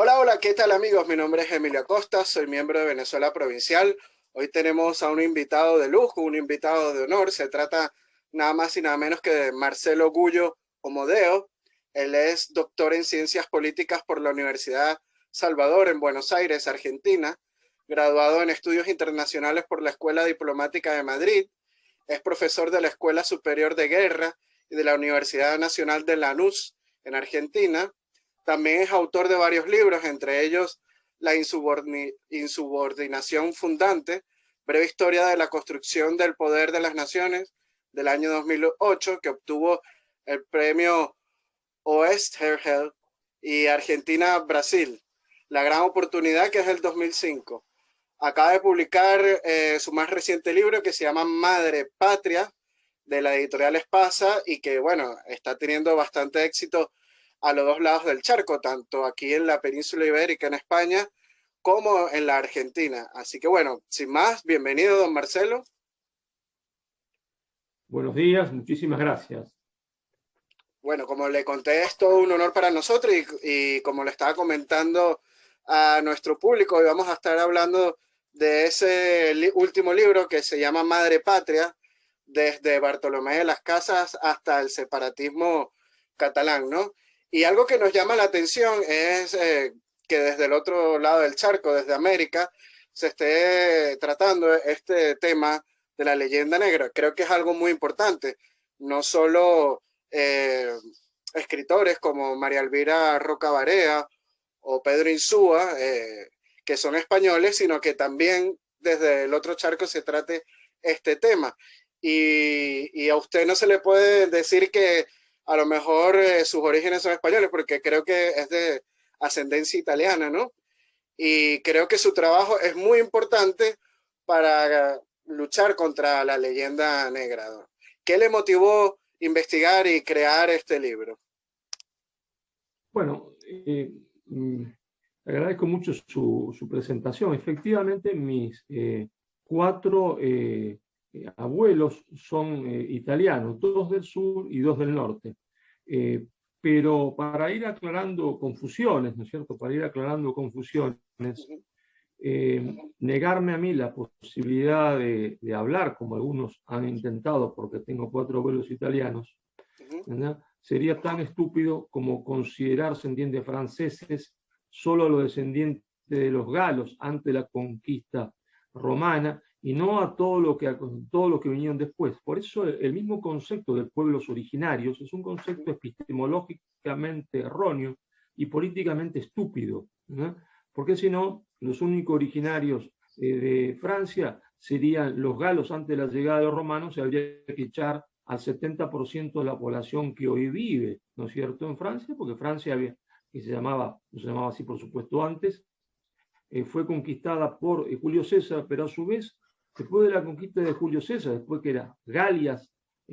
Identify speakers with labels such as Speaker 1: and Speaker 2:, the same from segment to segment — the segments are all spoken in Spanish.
Speaker 1: Hola, hola, ¿qué tal amigos? Mi nombre es Emilio Acosta, soy miembro de Venezuela Provincial. Hoy tenemos a un invitado de lujo, un invitado de honor. Se trata nada más y nada menos que de Marcelo Gullo Omodeo. Él es doctor en Ciencias Políticas por la Universidad Salvador en Buenos Aires, Argentina, graduado en Estudios Internacionales por la Escuela Diplomática de Madrid. Es profesor de la Escuela Superior de Guerra y de la Universidad Nacional de Lanús en Argentina. También es autor de varios libros, entre ellos La insubordinación fundante, breve historia de la construcción del poder de las naciones, del año 2008, que obtuvo el premio Oesterheld, y Argentina-Brasil, La gran oportunidad, que es el 2005. Acaba de publicar su más reciente libro, que se llama Madre Patria, de la editorial Espasa, y que, bueno, está teniendo bastante éxito a los dos lados del charco, tanto aquí en la península ibérica, en España, como en la Argentina. Así que, bueno, sin más, bienvenido, don Marcelo.
Speaker 2: Buenos días, muchísimas gracias.
Speaker 1: Bueno, como le conté, es todo un honor para nosotros y como le estaba comentando a nuestro público, hoy vamos a estar hablando de ese último libro que se llama Madre Patria, desde Bartolomé de las Casas hasta el separatismo catalán, ¿no? Y algo que nos llama la atención es que desde el otro lado del charco, desde América, se esté tratando este tema de la leyenda negra. Creo que es algo muy importante, no solo eh, escritores como María Elvira Roca Barea o Pedro Insúa, que son españoles, sino que también desde el otro charco se trate este tema. Y a usted no se le puede decir que a lo mejor sus orígenes son españoles, porque creo que es de ascendencia italiana, ¿no? Y creo que su trabajo es muy importante para luchar contra la leyenda negra, ¿no? ¿Qué le motivó investigar y crear este libro?
Speaker 2: Bueno, agradezco mucho su presentación. Efectivamente, mis cuatro abuelos son italianos, dos del sur y dos del norte. Pero para ir aclarando confusiones, ¿no es cierto? Para ir aclarando confusiones, negarme a mí la posibilidad de hablar, como algunos han intentado, porque tengo cuatro abuelos italianos, ¿verdad? Sería tan estúpido como considerar, se entiende, franceses solo los descendientes de los galos ante la conquista romana y no a todo lo que vinieron después. Por eso el mismo concepto de pueblos originarios es un concepto epistemológicamente erróneo y políticamente estúpido, ¿no? Porque si no, los únicos originarios de Francia serían los galos antes de la llegada de los romanos, y habría que echar al 70% de la población que hoy vive, ¿no es cierto?, en Francia, porque Francia había, que no se llamaba así por supuesto antes, fue conquistada por Julio César, pero a su vez, después de la conquista de Julio César, después que las Galias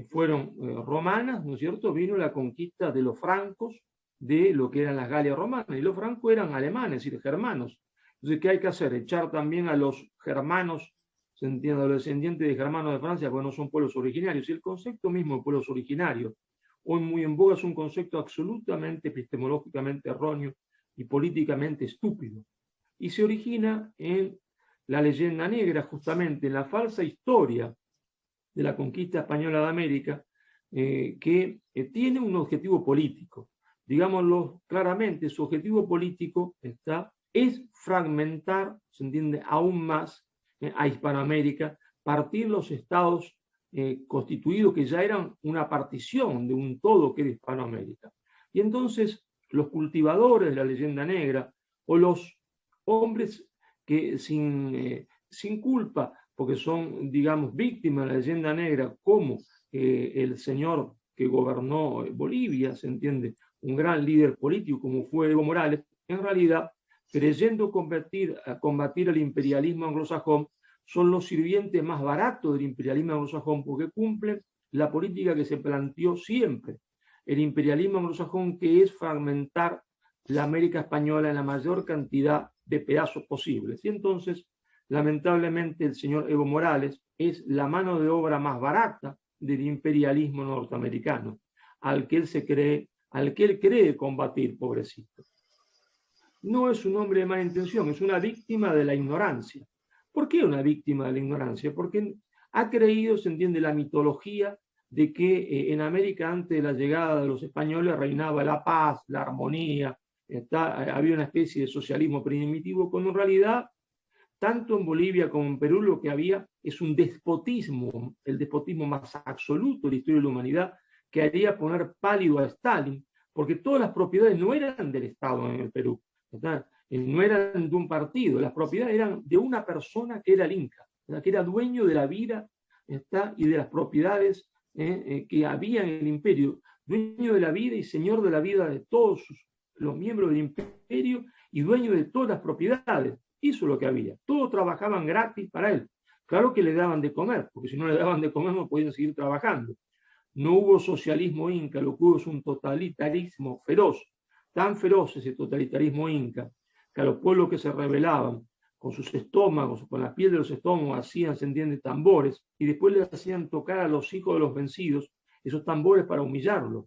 Speaker 2: fueron romanas, ¿no es cierto?, vino la conquista de los francos de lo que eran las Galias romanas, y los francos eran alemanes, es decir, germanos. Entonces, ¿qué hay que hacer? Echar también a los germanos, se entiende, a los descendientes de germanos de Francia, porque no son pueblos originarios. Y el concepto mismo de pueblos originarios, hoy muy en boga, es un concepto absolutamente epistemológicamente erróneo y políticamente estúpido. Y se origina en la leyenda negra, justamente en la falsa historia de la conquista española de América, que tiene un objetivo político. Digámoslo claramente, su objetivo político es fragmentar, se entiende, aún más a Hispanoamérica, partir los estados constituidos que ya eran una partición de un todo que era Hispanoamérica. Y entonces los cultivadores de la leyenda negra o los hombres que sin culpa, porque son, digamos, víctimas de la leyenda negra, como el señor que gobernó Bolivia, se entiende, un gran líder político como fue Evo Morales, en realidad, creyendo combatir el imperialismo anglosajón, son los sirvientes más baratos del imperialismo anglosajón, porque cumplen la política que se planteó siempre, el imperialismo anglosajón, que es fragmentar la América española en la mayor cantidad de pedazos posibles. Y entonces, lamentablemente, el señor Evo Morales es la mano de obra más barata del imperialismo norteamericano, al que él cree combatir, pobrecito. no es un hombre de mala intención, es una víctima de la ignorancia. ¿Por qué una víctima de la ignorancia? Porque ha creído, se entiende, la mitología de que en América antes de la llegada de los españoles reinaba la paz, la armonía, había una especie de socialismo primitivo, cuando en realidad, tanto en Bolivia como en Perú, lo que había es un despotismo, el despotismo más absoluto de la historia de la humanidad, que haría poner pálido a Stalin, porque todas las propiedades no eran del Estado en el Perú, no eran de un partido, las propiedades eran de una persona que era el Inca, que era dueño de la vida y de las propiedades que había en el imperio, dueño de la vida y señor de la vida de todos los miembros del imperio y dueño de todas las propiedades. Hizo lo que había, todos trabajaban gratis para él. Claro que le daban de comer, porque si no le daban de comer no podían seguir trabajando. No hubo socialismo inca, lo que hubo es un totalitarismo feroz, tan feroz ese totalitarismo inca, que a los pueblos que se rebelaban, con sus estómagos, con la piel de los estómagos, hacían, se entiende, tambores, y después les hacían tocar a los hijos de los vencidos esos tambores para humillarlos.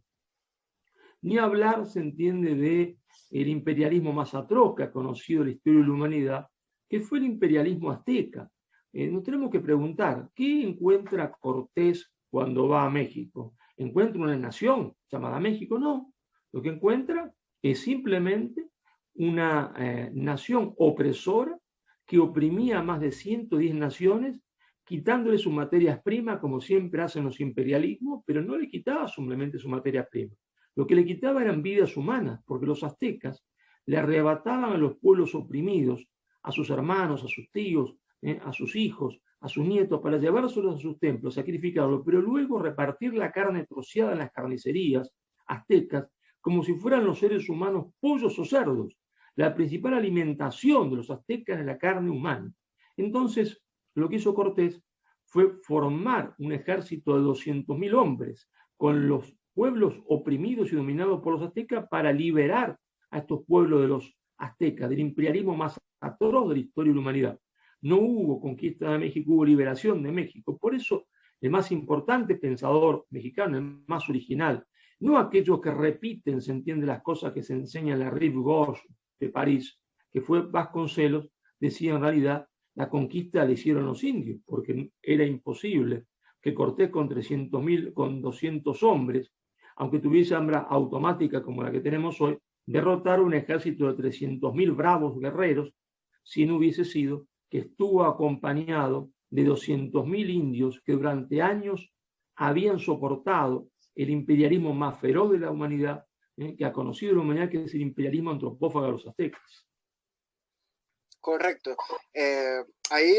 Speaker 2: Ni hablar, se entiende, de el imperialismo más atroz que ha conocido la historia de la humanidad, que fue el imperialismo azteca. Nos tenemos que preguntar, ¿qué encuentra Cortés cuando va a México? ¿Encuentra una nación llamada México? No. Lo que encuentra es simplemente una nación opresora que oprimía a más de 110 naciones, quitándole sus materias primas, como siempre hacen los imperialismos, pero no le quitaba simplemente su materia prima. Lo que le quitaba eran vidas humanas, porque los aztecas le arrebataban a los pueblos oprimidos, a sus hermanos, a sus tíos, a sus hijos, a sus nietos, para llevárselos a sus templos, sacrificarlos, pero luego repartir la carne troceada en las carnicerías aztecas, como si fueran los seres humanos pollos o cerdos. La principal alimentación de los aztecas es la carne humana. Entonces, lo que hizo Cortés fue formar un ejército de 200.000 hombres con los pueblos oprimidos y dominados por los aztecas para liberar a estos pueblos de los aztecas, del imperialismo más atroz de la historia de la humanidad. No hubo conquista de México, hubo liberación de México. Por eso, el más importante pensador mexicano, el más original, no aquellos que repiten, se entiende, las cosas que se enseñan en la Rive Gauche de París, que fue Vasconcelos, decía en realidad, la conquista la hicieron los indios, porque era imposible que Cortés con 300.000, con 200 hombres, aunque tuviese arma automática como la que tenemos hoy, derrotar un ejército de 300.000 bravos guerreros, si no hubiese sido que estuvo acompañado de 200.000 indios que durante años habían soportado el imperialismo más feroz de la humanidad, que ha conocido la humanidad, que es el imperialismo antropófago de los aztecas.
Speaker 1: Correcto. Hay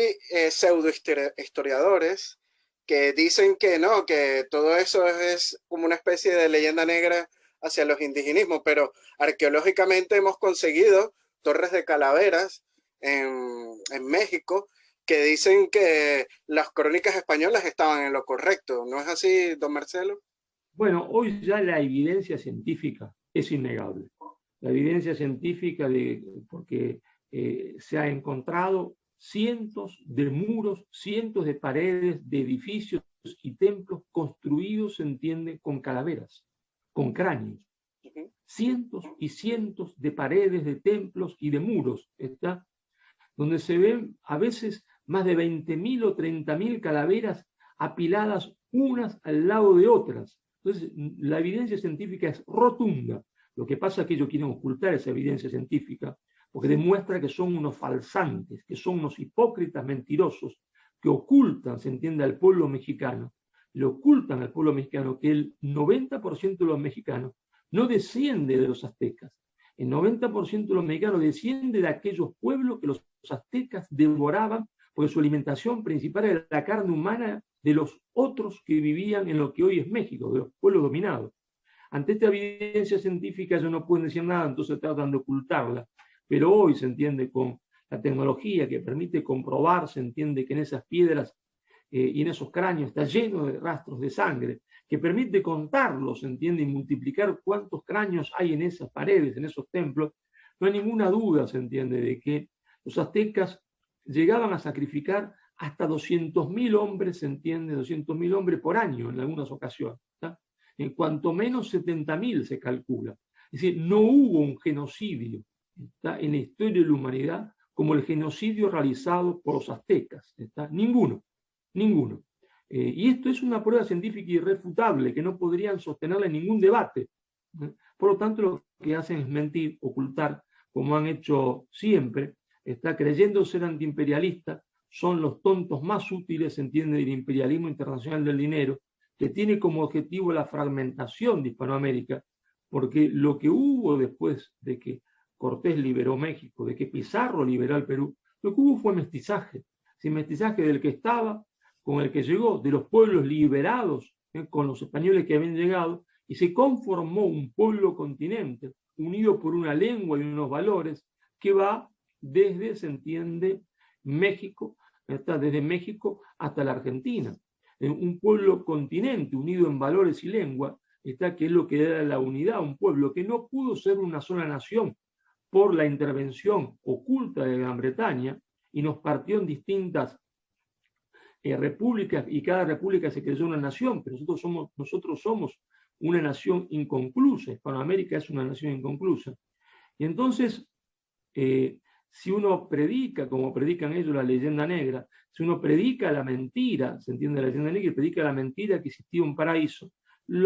Speaker 1: pseudohistoriadores que dicen que no, que todo eso es como una especie de leyenda negra hacia los indigenismos, pero arqueológicamente hemos conseguido torres de calaveras en México que dicen que las crónicas españolas estaban en lo correcto. ¿No es así, don Marcelo?
Speaker 2: Bueno, hoy ya la evidencia científica es innegable. La evidencia científica, porque se ha encontrado cientos de muros, cientos de paredes de edificios y templos construidos, se entiende, con calaveras, con cráneos. Cientos y cientos de paredes de templos y de muros, donde se ven a veces más de 20.000 o 30.000 calaveras apiladas unas al lado de otras. Entonces, la evidencia científica es rotunda. Lo que pasa es que ellos quieren ocultar esa evidencia científica porque demuestra que son unos falsantes, que son unos hipócritas mentirosos, que ocultan, se entiende, al pueblo mexicano, le ocultan al pueblo mexicano que el 90% de los mexicanos no desciende de los aztecas. El 90% de los mexicanos desciende de aquellos pueblos que los aztecas devoraban, porque su alimentación principal era la carne humana de los otros que vivían en lo que hoy es México, de los pueblos dominados. Ante esta evidencia científica ellos no pueden decir nada, entonces tratan de ocultarla. Pero hoy se entiende con la tecnología que permite comprobar, se entiende que en esas piedras y en esos cráneos está lleno de rastros de sangre, que permite contarlos, se entiende, y multiplicar cuántos cráneos hay en esas paredes, en esos templos. No hay ninguna duda, se entiende, de que los aztecas llegaban a sacrificar hasta 200.000 hombres, se entiende, 200.000 hombres por año en algunas ocasiones. En cuanto menos 70.000 se calcula. Es decir, no hubo un genocidio ¿está?, en la historia de la humanidad como el genocidio realizado por los aztecas. ¿Está? Ninguno, ninguno. Y esto es una prueba científica irrefutable que no podrían sostenerla en ningún debate. Por lo tanto, lo que hacen es mentir, ocultar, como han hecho siempre, está creyendo ser antiimperialista, son los tontos más útiles, se entiende, del imperialismo internacional del dinero, que tiene como objetivo la fragmentación de Hispanoamérica, porque lo que hubo después de que Cortés liberó México, de que Pizarro liberó el Perú, lo que hubo fue mestizaje, ¿sí? Mestizaje del que estaba con el que llegó, de los pueblos liberados con los españoles que habían llegado, y se conformó un pueblo continente unido por una lengua y unos valores que va desde, se entiende, México, desde México hasta la Argentina. Un pueblo continente unido en valores y lengua, que es lo que da la unidad, un pueblo que no pudo ser una sola nación por la intervención oculta de Gran Bretaña y nos partió en distintas repúblicas, y cada república se creyó una nación, pero nosotros somos una nación inconclusa. Hispanoamérica es una nación inconclusa. Y entonces, si uno predica, como predican ellos, la leyenda negra, si uno predica la mentira, se entiende la leyenda negra, y predica la mentira que existía un paraíso,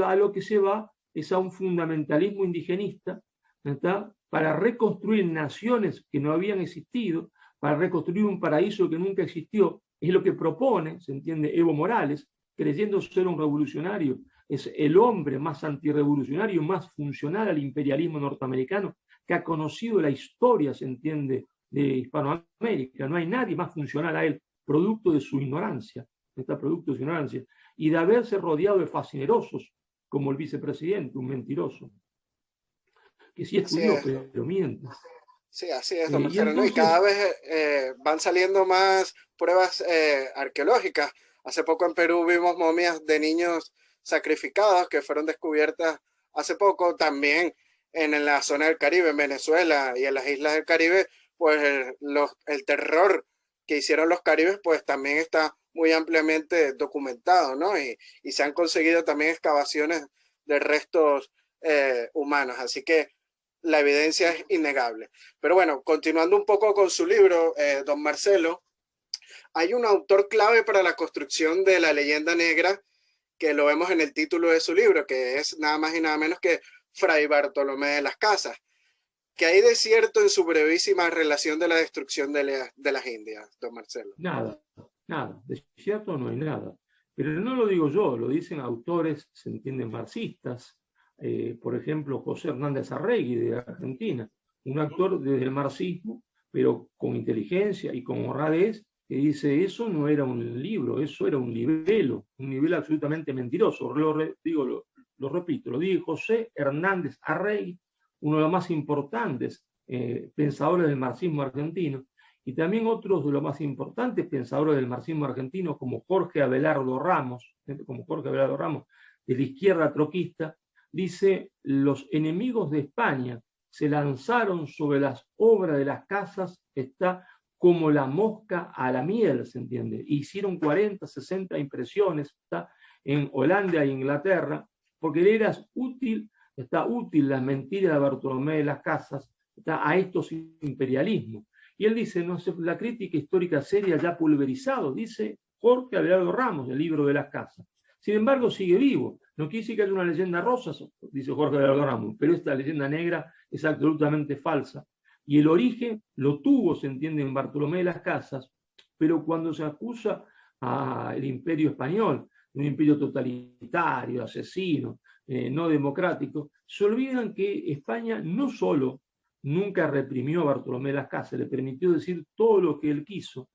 Speaker 2: a lo que se va es a un fundamentalismo indigenista, ¿está?, para reconstruir naciones que no habían existido, para reconstruir un paraíso que nunca existió. Es lo que propone, se entiende, Evo Morales, creyendo ser un revolucionario. Es el hombre más antirrevolucionario, más funcional al imperialismo norteamericano que ha conocido la historia, se entiende, de Hispanoamérica. No hay nadie más funcional a él, producto de su ignorancia, producto de su ignorancia, y de haberse rodeado de fascinerosos, como el vicepresidente, un mentiroso, que sí estudió, pero miente.
Speaker 1: Sí, así es, don Marcelo, ¿no? Y cada vez van saliendo más pruebas arqueológicas. Hace poco en Perú vimos momias de niños sacrificados que fueron descubiertas hace poco. También en la zona del Caribe, en Venezuela y en las islas del Caribe, pues el terror que hicieron los caribes, pues también está muy ampliamente documentado, ¿no? Y se han conseguido también excavaciones de restos humanos. Así que la evidencia es innegable. Pero bueno, continuando un poco con su libro, don Marcelo, hay un autor clave para la construcción de la leyenda negra, que lo vemos en el título de su libro, que es nada más y nada menos que Fray Bartolomé de las Casas. ¿Qué hay de cierto en su brevísima relación de la destrucción de las Indias, don Marcelo?
Speaker 2: Nada, de cierto no hay nada. Pero no lo digo yo, lo dicen autores, se entienden, marxistas. Por ejemplo, José Hernández Arregui, de Argentina, un actor desde el marxismo, pero con inteligencia y con honradez, que dice, eso no era un libro, eso era un libelo absolutamente mentiroso. Lo repito, lo dice José Hernández Arregui, uno de los más importantes pensadores del marxismo argentino, y también otros de los más importantes pensadores del marxismo argentino, como Jorge Abelardo Ramos, de la izquierda troquista, dice, los enemigos de España se lanzaron sobre las obras de las casas, está como la mosca a la miel, ¿se entiende? Hicieron 40, 60 impresiones, está en Holanda e Inglaterra, porque le era útil la mentira de Bartolomé de las Casas a estos imperialismos. Y él dice, no sé, la crítica histórica seria ya pulverizado, dice Jorge Abelardo Ramos, del libro de las Casas. Sin embargo, sigue vivo. No quiere decir que haya una leyenda rosa, dice Jorge Abelardo Ramos, pero esta leyenda negra es absolutamente falsa. Y el origen lo tuvo, se entiende, en Bartolomé de las Casas, pero cuando se acusa al imperio español, un imperio totalitario, asesino, no democrático, se olvidan que España no solo nunca reprimió a Bartolomé de las Casas, le permitió decir todo lo que él quiso,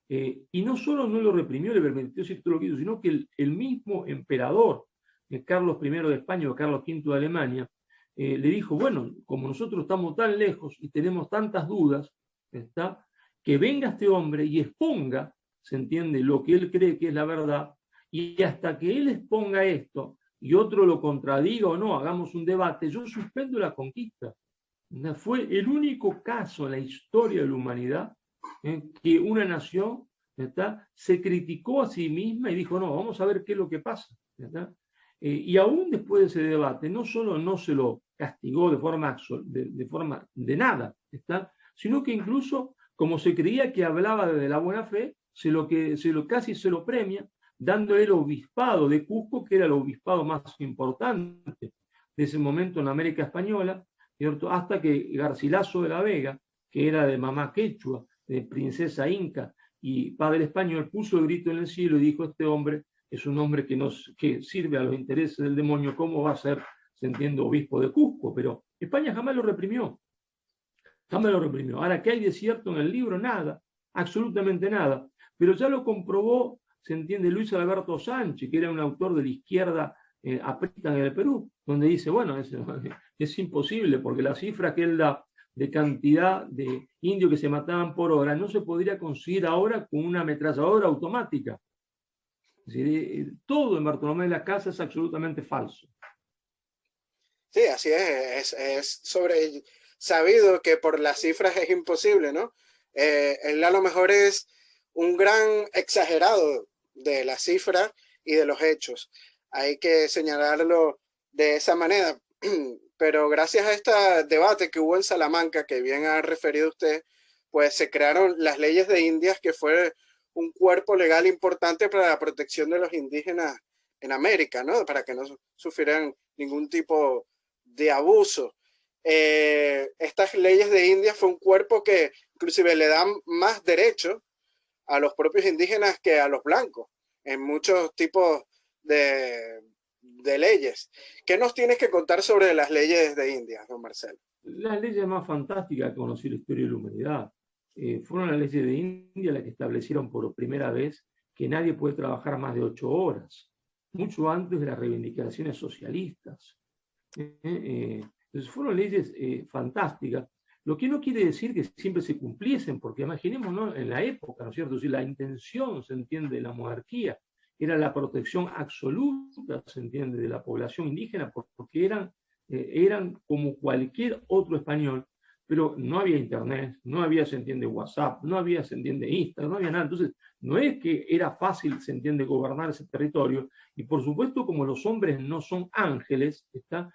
Speaker 2: y no solo no lo reprimió, le permitió decir todo lo que quiso, sino que el mismo emperador, Carlos I de España o Carlos V de Alemania, le dijo, bueno, como nosotros estamos tan lejos y tenemos tantas dudas, que venga este hombre y exponga, se entiende, lo que él cree que es la verdad, y hasta que él exponga esto y otro lo contradiga o no, hagamos un debate, yo suspendo la conquista. Fue el único caso en la historia de la humanidad que una nación se criticó a sí misma y dijo, no, vamos a ver qué es lo que pasa. Y aún después de ese debate, no solo no se lo castigó de forma de nada, ¿está? Sino que incluso, como se creía que hablaba de la buena fe, casi se lo premia, dándole el obispado de Cusco, que era el obispado más importante de ese momento en América Española, ¿cierto? Hasta que Garcilaso de la Vega, que era de mamá quechua, de princesa inca y padre español, puso el grito en el cielo y dijo: este hombre es un hombre que sirve a los intereses del demonio, ¿cómo va a ser, se entiende, obispo de Cusco? Pero España jamás lo reprimió. Jamás lo reprimió. Ahora, ¿qué hay de cierto en el libro? Nada, absolutamente nada. Pero ya lo comprobó, se entiende, Luis Alberto Sánchez, que era un autor de la izquierda aprista en el Perú, donde dice, bueno, es imposible, porque la cifra que él da de cantidad de indios que se mataban por hora no se podría conseguir ahora con una ametralladora automática. Es decir, todo en Bartolomé de las Casas es absolutamente falso.
Speaker 1: Sí, así es sobre sabido que por las cifras es imposible, ¿no? Él a lo mejor es un gran exagerado de las cifras y de los hechos. Hay que señalarlo de esa manera. Pero gracias a este debate que hubo en Salamanca, que bien ha referido usted, pues se crearon las leyes de Indias, que fue un cuerpo legal importante para la protección de los indígenas en América, ¿no? Para que no sufrieran ningún tipo de abuso. Estas leyes de Indias fue un cuerpo que inclusive le dan más derechos a los propios indígenas que a los blancos en muchos tipos de leyes. ¿Qué nos tienes que contar sobre las leyes de Indias, don Marcelo?
Speaker 2: Las leyes más fantásticas que conocí la historia de la humanidad fueron las leyes de India las que establecieron por primera vez que nadie puede trabajar más de 8 horas, mucho antes de las reivindicaciones socialistas. Entonces fueron leyes fantásticas, lo que no quiere decir que siempre se cumpliesen, porque imaginemos, ¿no?, en la época, ¿no es cierto? Si la intención, se entiende, de la monarquía era la protección absoluta, se entiende, de la población indígena, porque eran como cualquier otro español, pero no había internet, no había, se entiende, WhatsApp, no había, se entiende, Instagram, no había nada. Entonces, no es que era fácil, se entiende, gobernar ese territorio, y por supuesto, como los hombres no son ángeles, ¿está?,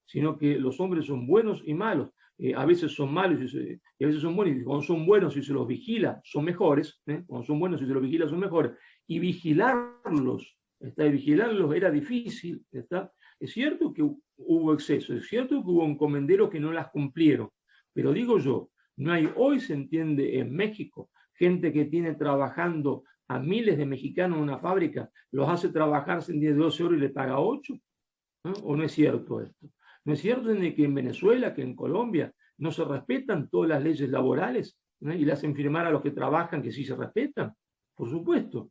Speaker 2: sino que los hombres son buenos y malos. A veces son malos y a veces son buenos, y cuando son buenos y se los vigila, son mejores, cuando son buenos y se los vigila, son mejores, y vigilarlos era difícil, ¿está? Es cierto que hubo exceso, es cierto que hubo encomenderos que no las cumplieron, pero digo yo, no hay hoy, se entiende, en México, gente que tiene trabajando a miles de mexicanos en una fábrica, los hace trabajar, se entiende, 12 horas y le paga 8, ¿no? ¿O no es cierto esto? ¿No es cierto que en Venezuela, que en Colombia, no se respetan todas las leyes laborales, ¿no?, y le hacen firmar a los que trabajan que sí se respetan? Por supuesto.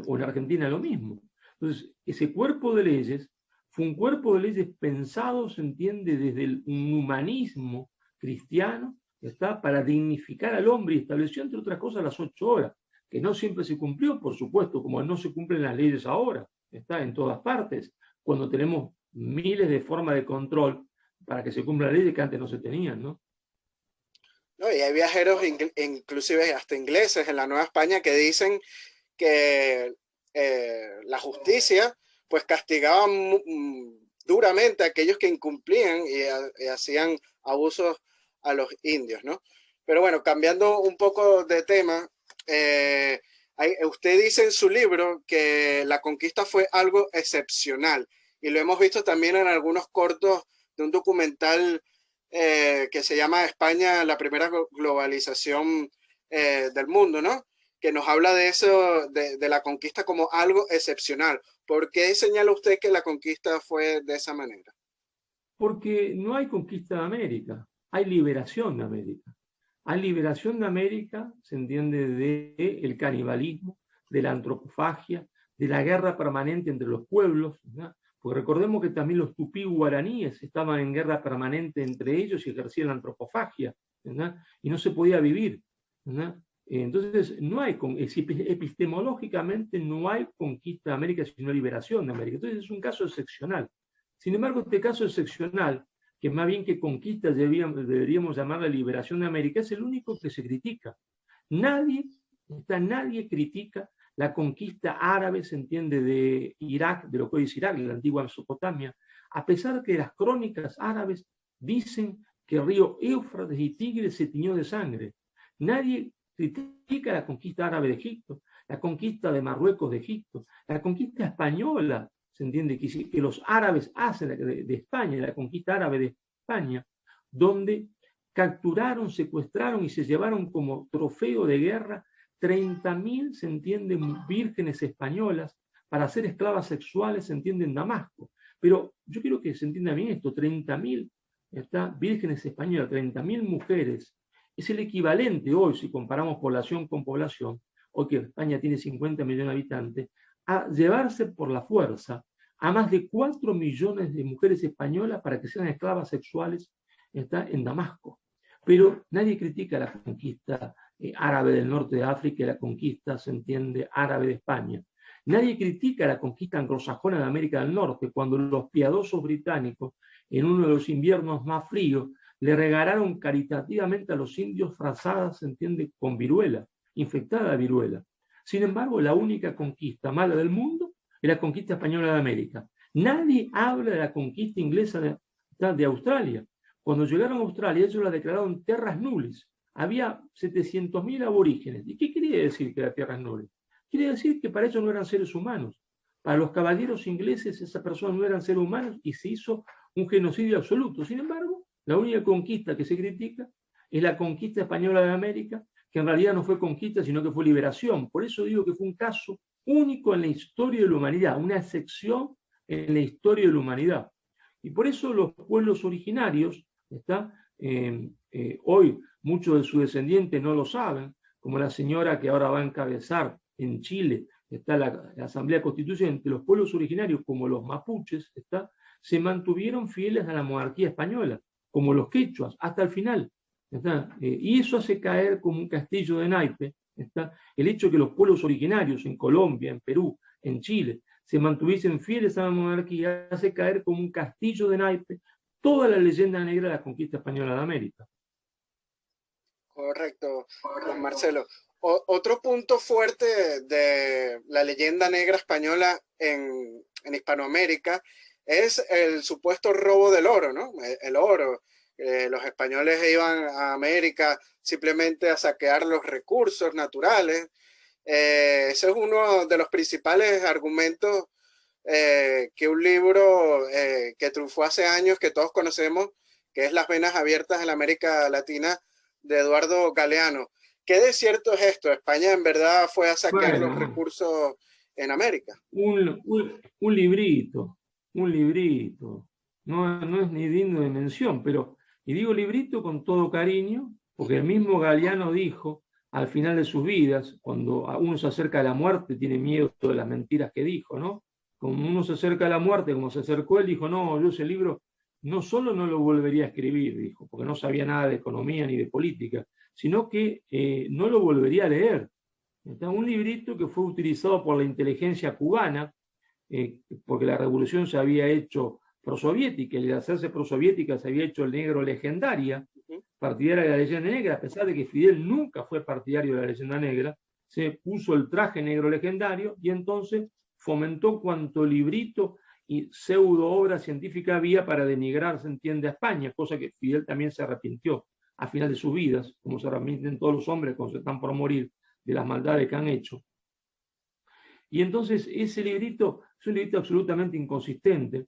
Speaker 2: O en Argentina lo mismo. Entonces, ese cuerpo de leyes fue un cuerpo de leyes pensado, se entiende, desde un humanismo cristiano, ¿está?, para dignificar al hombre, y estableció, entre otras cosas, las 8 horas, que no siempre se cumplió, por supuesto, como no se cumplen las leyes ahora, está en todas partes, cuando tenemos miles de formas de control para que se cumpla la ley que antes no se tenían, ¿no?
Speaker 1: No, y hay viajeros, inclusive hasta ingleses en la Nueva España, que dicen que la justicia pues castigaba duramente a aquellos que incumplían y hacían abusos a los indios, ¿no? Pero bueno, cambiando un poco de tema, usted dice en su libro que la conquista fue algo excepcional, y lo hemos visto también en algunos cortos de un documental que se llama España, la primera globalización del mundo, ¿no? Que nos habla de eso, de la conquista como algo excepcional. ¿Por qué señala usted que la conquista fue de esa manera?
Speaker 2: Porque no hay conquista de América, hay liberación de América. Hay liberación de América, se entiende, del canibalismo, de la antropofagia, de la guerra permanente entre los pueblos, ¿no? Porque recordemos que también los tupí guaraníes estaban en guerra permanente entre ellos y ejercían la antropofagia, ¿no?, y no se podía vivir, ¿no? Entonces, epistemológicamente no hay conquista de América, sino liberación de América. Entonces, es un caso excepcional. Sin embargo, este caso excepcional, que más bien que conquista deberíamos llamar la liberación de América, es el único que se critica. Nadie critica la conquista árabe, se entiende, de Irak, de lo que hoy es Irak, de la antigua Mesopotamia, a pesar de que las crónicas árabes dicen que el río Éufrates y Tigre se tiñó de sangre. Nadie critica la conquista árabe de Egipto, la conquista de Marruecos de Egipto, la conquista española, se entiende que los árabes hacen de España, la conquista árabe de España, donde capturaron, secuestraron y se llevaron como trofeo de guerra 30.000, se entiende, vírgenes españolas para ser esclavas sexuales, se entiende, en Damasco. Pero yo quiero que se entienda bien esto, 30.000 vírgenes españolas, 30.000 mujeres, es el equivalente hoy, si comparamos población con población, hoy que España tiene 50 millones de habitantes, a llevarse por la fuerza a más de 4 millones de mujeres españolas para que sean esclavas sexuales en Damasco. Pero nadie critica la conquista árabe del norte de África y la conquista, se entiende, árabe de España. Nadie critica la conquista anglosajona de América del Norte, cuando los piadosos británicos, en uno de los inviernos más fríos, le regalaron caritativamente a los indios frazadas, se entiende, con viruela, infectada de viruela. Sin embargo, la única conquista mala del mundo es la conquista española de América. Nadie habla de la conquista inglesa de Australia. Cuando llegaron a Australia, ellos la declararon terras nullis. Había 700.000 aborígenes. ¿Y qué quería decir que era tierras nullis? Quiere decir que para ellos no eran seres humanos. Para los caballeros ingleses, esas personas no eran seres humanos y se hizo un genocidio absoluto. Sin embargo, la única conquista que se critica es la conquista española de América, que en realidad no fue conquista, sino que fue liberación. Por eso digo que fue un caso único en la historia de la humanidad, una excepción en la historia de la humanidad. Y por eso los pueblos originarios, hoy muchos de sus descendientes no lo saben, como la señora que ahora va a encabezar en Chile, está la Asamblea Constituyente, los pueblos originarios, como los mapuches, se mantuvieron fieles a la monarquía española, como los quechuas, hasta el final. Y eso hace caer como un castillo de naipe el hecho de que los pueblos originarios en Colombia, en Perú, en Chile, se mantuviesen fieles a la monarquía, hace caer como un castillo de naipe toda la leyenda negra de la conquista española de América.
Speaker 1: Correcto, don Marcelo. Otro punto fuerte de la leyenda negra española en Hispanoamérica es el supuesto robo del oro, ¿no? El oro. Los españoles iban a América simplemente a saquear los recursos naturales. Ese es uno de los principales argumentos que un libro que triunfó hace años, que todos conocemos, que es Las venas abiertas en la América Latina, de Eduardo Galeano. ¿Qué de cierto es esto? ¿España en verdad fue a saquear los recursos en América?
Speaker 2: Un librito. No es ni digno de mención, pero, y digo librito con todo cariño, porque el mismo Galeano dijo al final de sus vidas, cuando uno se acerca a la muerte, tiene miedo de las mentiras que dijo, ¿no? Como uno se acerca a la muerte, como se acercó él, dijo, no, yo ese libro no solo no lo volvería a escribir, dijo, porque no sabía nada de economía ni de política, sino que no lo volvería a leer. Un librito que fue utilizado por la inteligencia cubana, porque la revolución se había hecho prosoviética, y al hacerse prosoviética se había hecho el negro legendaria, partidaria de la leyenda negra, a pesar de que Fidel nunca fue partidario de la leyenda negra, se puso el traje negro legendario y entonces fomentó cuanto librito y pseudo obra científica había para denigrar, se entiende, a España, cosa que Fidel también se arrepintió a final de sus vidas, como se arrepienten todos los hombres cuando se están por morir de las maldades que han hecho. Y entonces ese librito es un librito absolutamente inconsistente,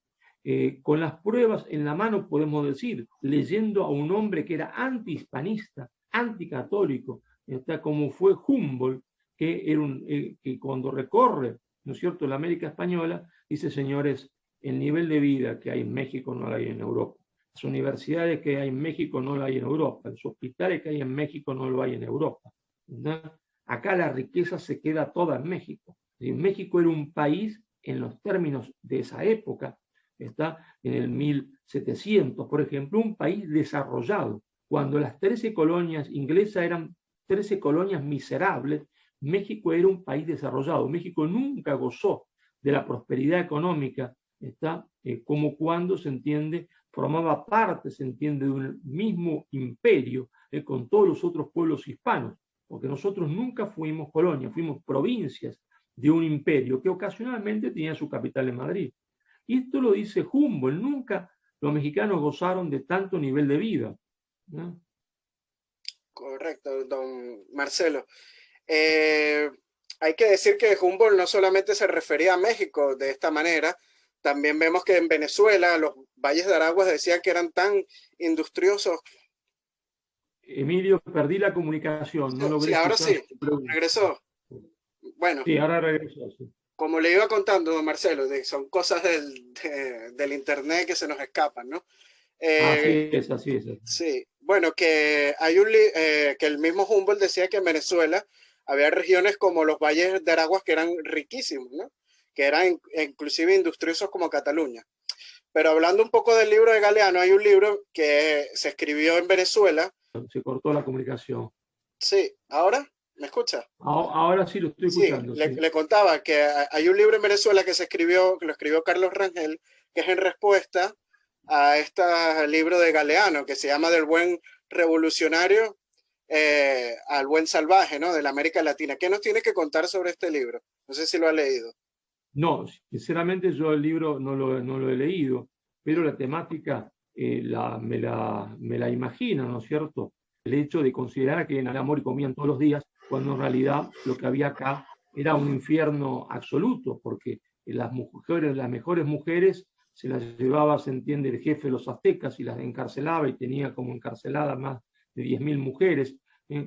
Speaker 2: con las pruebas en la mano, podemos decir, leyendo a un hombre que era antihispanista, anticatólico, como fue Humboldt, que, era que cuando recorre, ¿no es cierto?, la América española, dice, señores, el nivel de vida que hay en México no lo hay en Europa. Las universidades que hay en México no lo hay en Europa. Los hospitales que hay en México no lo hay en Europa. ¿No? Acá la riqueza se queda toda en México. México era un país, en los términos de esa época, está en el 1700, por ejemplo, un país desarrollado. Cuando las 13 colonias inglesas eran 13 colonias miserables, México era un país desarrollado. México nunca gozó de la prosperidad económica, como cuando, se entiende, formaba parte, se entiende, de un mismo imperio con todos los otros pueblos hispanos, porque nosotros nunca fuimos colonias, fuimos provincias de un imperio que ocasionalmente tenía su capital en Madrid. Y esto lo dice Humboldt, nunca los mexicanos gozaron de tanto nivel de vida, ¿no?
Speaker 1: Correcto, don Marcelo. Hay que decir que Humboldt no solamente se refería a México de esta manera, también vemos que en Venezuela los valles de Aragua decían que eran tan industriosos.
Speaker 2: Emilio, perdí la comunicación, no
Speaker 1: Sí,
Speaker 2: logré
Speaker 1: ahora
Speaker 2: escuchar
Speaker 1: sí,
Speaker 2: su pregunta.
Speaker 1: regresó. Bueno,
Speaker 2: sí, ahora regresó. Sí.
Speaker 1: Como le iba contando, don Marcelo, son cosas del internet que se nos escapan, ¿no?
Speaker 2: Así es, así es.
Speaker 1: Sí, bueno, que que el mismo Humboldt decía que en Venezuela había regiones como los valles de Araguas que eran riquísimos, ¿no? Que eran inclusive industriosos como Cataluña. Pero hablando un poco del libro de Galeano, hay un libro que se escribió en Venezuela.
Speaker 2: Se cortó la comunicación.
Speaker 1: Sí, ¿ahora? ¿Me escucha?
Speaker 2: Ahora sí lo estoy escuchando.
Speaker 1: Sí, le contaba que hay un libro en Venezuela que lo escribió Carlos Rangel, que es en respuesta a este libro de Galeano, que se llama Del buen revolucionario al buen salvaje, ¿no? De la América Latina. ¿Qué nos tiene que contar sobre este libro? No sé si lo ha leído.
Speaker 2: No, sinceramente yo el libro no lo he leído, pero la temática me la imagino, ¿no es cierto? El hecho de considerar que en el amor comían todos los días, cuando en realidad lo que había acá era un infierno absoluto, porque las mejores mujeres se las llevaba, se entiende, el jefe de los aztecas y las encarcelaba y tenía como encarceladas más de 10.000 mujeres,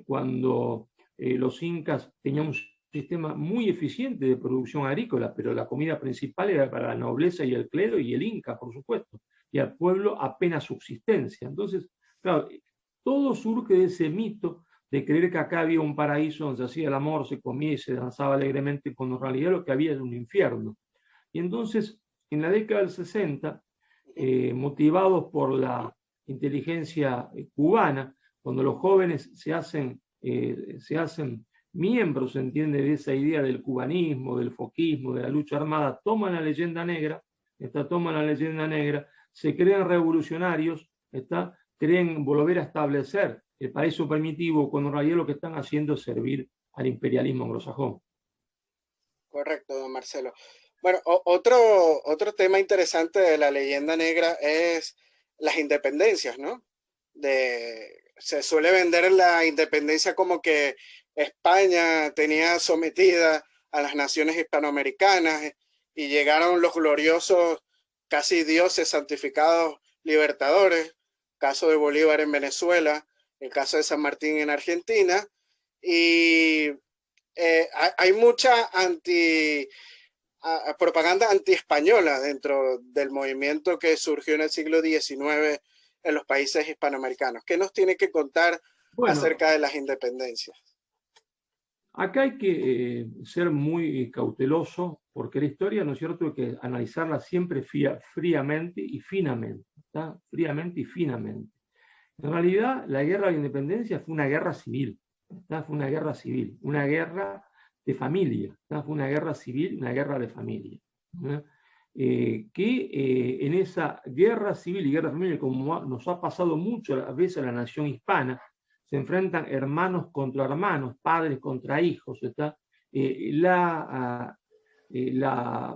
Speaker 2: cuando los incas tenían un sistema muy eficiente de producción agrícola, pero la comida principal era para la nobleza y el clero y el inca, por supuesto, y al pueblo apenas subsistencia. Entonces, claro, todo surge de ese mito de creer que acá había un paraíso donde se hacía el amor, se comía y se danzaba alegremente, cuando en realidad lo que había era un infierno. Y entonces, en la década del 60, motivados por la inteligencia cubana, cuando los jóvenes se hacen miembros, se entiende, de esa idea del cubanismo, del foquismo, de la lucha armada, toman la leyenda negra, se crean revolucionarios, creen volver a establecer el paraíso primitivo, cuando en realidad lo que están haciendo es servir al imperialismo anglosajón.
Speaker 1: Correcto, don Marcelo. Bueno, otro tema interesante de la leyenda negra es las independencias, ¿no? Se suele vender la independencia como que España tenía sometida a las naciones hispanoamericanas y llegaron los gloriosos, casi dioses santificados libertadores, caso de Bolívar en Venezuela, el caso de San Martín en Argentina, y hay mucha propaganda anti-española dentro del movimiento que surgió en el siglo XIX en los países hispanoamericanos. ¿Qué nos tiene que contar acerca de las independencias?
Speaker 2: Acá hay que ser muy cauteloso, porque la historia, ¿no es cierto?, hay que analizarla siempre fríamente y finamente, ¿está? Fríamente y finamente. En realidad, la guerra de la independencia fue una guerra civil, ¿está? Fue una guerra civil, una guerra de familia, ¿está? Fue una guerra civil, una guerra de familia, ¿no? En esa guerra civil y guerra de familia, como nos ha pasado muchas veces a la nación hispana, se enfrentan hermanos contra hermanos, padres contra hijos, ¿está? La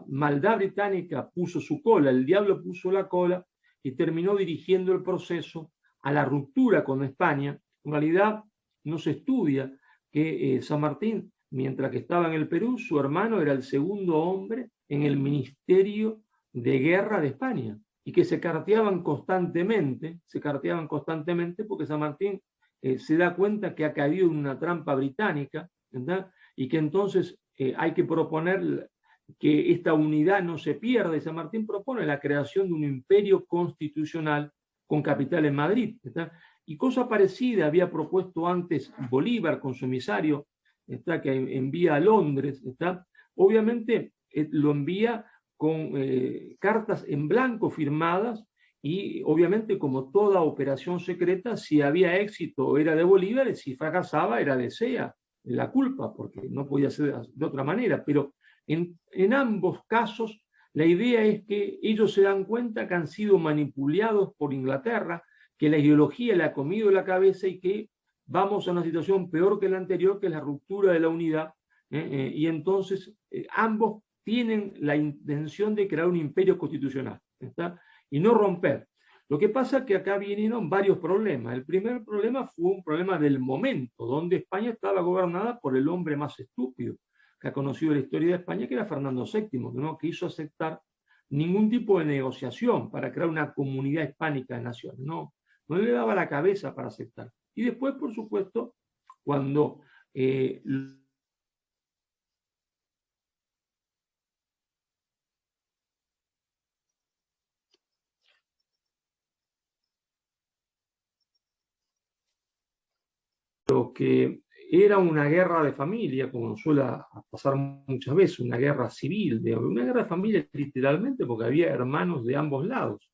Speaker 2: maldad británica puso su cola, el diablo puso la cola y terminó dirigiendo el proceso a la ruptura con España. En realidad no se estudia que San Martín, mientras que estaba en el Perú, su hermano era el segundo hombre en el Ministerio de Guerra de España y que se carteaban constantemente porque San Martín se da cuenta que ha caído en una trampa británica, ¿verdad? Y que entonces hay que proponer que esta unidad no se pierda, y San Martín propone la creación de un imperio constitucional con capital en Madrid, ¿verdad? Y cosa parecida había propuesto antes Bolívar con su emisario, ¿está? Que envía a Londres, ¿está? Obviamente lo envía con cartas en blanco firmadas, y obviamente, como toda operación secreta, si había éxito era de Bolívar y si fracasaba era de Sea la culpa, porque no podía ser de otra manera. Pero en ambos casos la idea es que ellos se dan cuenta que han sido manipulados por Inglaterra, que la ideología le ha comido la cabeza y que vamos a una situación peor que la anterior, que es la ruptura de la unidad Y entonces ambos tienen la intención de crear un imperio constitucional, ¿está? Y no romper. Lo que pasa es que acá vinieron varios problemas. El primer problema fue un problema del momento, donde España estaba gobernada por el hombre más estúpido que ha conocido la historia de España, que era Fernando VII, que no quiso aceptar ningún tipo de negociación para crear una comunidad hispánica de naciones. No le daba la cabeza para aceptar. Y después, por supuesto, cuando lo que era una guerra de familia, como suele pasar muchas veces, una guerra civil, una guerra de familia literalmente, porque había hermanos de ambos lados.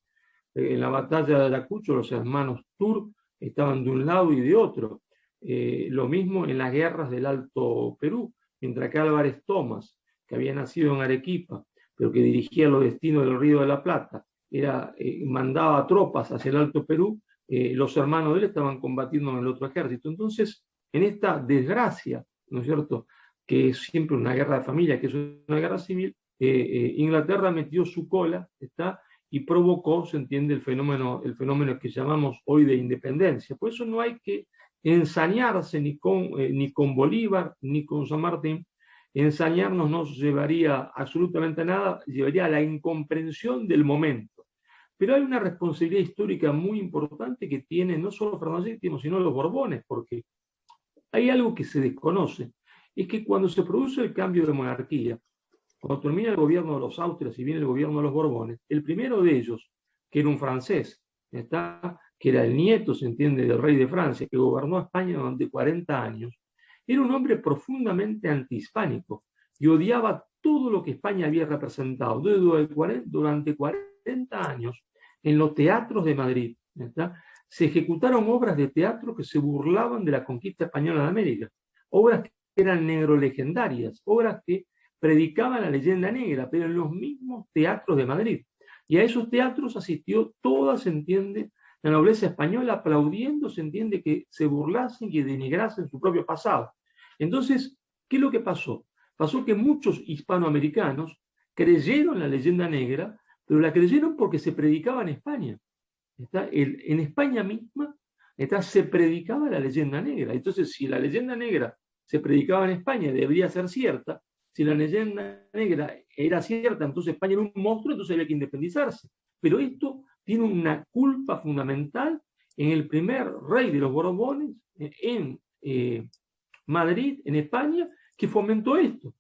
Speaker 2: En la batalla de Ayacucho los hermanos Tur estaban de un lado y de otro. Lo mismo en las guerras del Alto Perú, mientras que Álvarez Thomas, que había nacido en Arequipa, pero que dirigía los destinos del Río de la Plata, mandaba tropas hacia el Alto Perú, los hermanos de él estaban combatiendo en el otro ejército. Entonces, en esta desgracia, ¿no es cierto?, que es siempre una guerra de familia, que es una guerra civil, Inglaterra metió su cola, y provocó, se entiende, el fenómeno que llamamos hoy de independencia. Por eso no hay que ensañarse ni con Bolívar ni con San Martín. Ensañarnos no llevaría absolutamente a nada, llevaría a la incomprensión del momento. Pero hay una responsabilidad histórica muy importante que tiene no solo Fernando VII, sino los Borbones, porque hay algo que se desconoce, es que cuando se produce el cambio de monarquía, cuando termina el gobierno de los Austrias y viene el gobierno de los Borbones, el primero de ellos, que era un francés, que era el nieto, se entiende, del rey de Francia, que gobernó España durante 40 años, era un hombre profundamente antihispánico y odiaba todo lo que España había representado durante 40 años en los teatros de Madrid. Se ejecutaron obras de teatro que se burlaban de la conquista española de América, obras que eran negrolegendarias, obras que predicaban la leyenda negra, pero en los mismos teatros de Madrid. Y a esos teatros asistió toda, se entiende, la nobleza española, aplaudiendo, se entiende, que se burlasen y denigrasen su propio pasado. Entonces, ¿qué es lo que pasó? Pasó que muchos hispanoamericanos creyeron la leyenda negra, pero la creyeron porque se predicaba en España. En España misma se predicaba la leyenda negra. Entonces, si la leyenda negra se predicaba en España, debería ser cierta. Si la leyenda negra era cierta, entonces España era un monstruo, entonces había que independizarse. Pero esto tiene una culpa fundamental en el primer rey de los Borbones, en Madrid, en España, que fomentó esto.